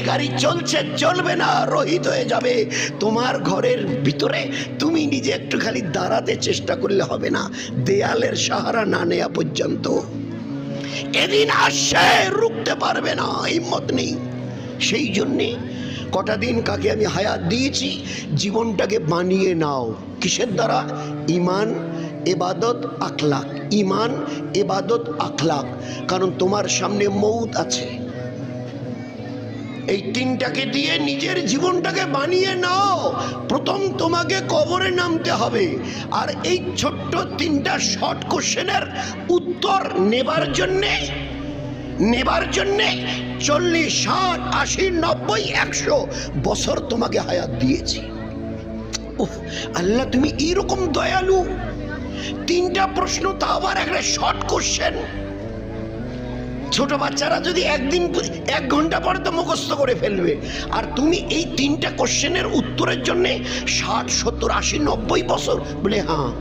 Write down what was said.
গাড়ি চলছে, চলবে না, রহিত হয়ে যাবে। তোমার ঘরের ভিতরে তুমি নিজে একটু খালি দাঁড়াতে চেষ্টা করলে হবে না, দেয়ালের সাহারা না নেওয়া পর্যন্ত। এদিন আসছে, রুখতে পারবে না, হিম্মত নেই। সেই জন্যে কটা দিন কাকে আমি হায়াত দিয়েছি, জীবনটাকে বানিয়ে নাও। কিসের দ্বারা? ইমান, ইবাদত, আখলাক। ইমান, ইবাদত, আখলাক। কারণ তোমার সামনে মউত আছে। এই তিনটাকে দিয়ে নিজের জীবনটাকে বানিয়ে নাও। প্রথম তোমাকে কবরে নামতে হবে। আর এই ছোট্ট তিনটা শর্ট কোশ্চেনের উত্তর নেবার জন্যে 40, 60, 80, 90, 100 বছর তোমাকে হায়াত দিয়েছি। উফ, আল্লাহ তুমি এইরকম দয়ালু। তিনটা প্রশ্ন, তা আবার একটা শর্ট কোশ্চেন। ছোট বাচ্চারা যদি একদিন 1 ঘন্টা পরে তো মুখস্থ করে ফেলবে, আর তুমি এই তিনটা কোশ্চেনের উত্তরের জন্য 60, 70, 80, 90 বছর বলে। হ্যাঁ,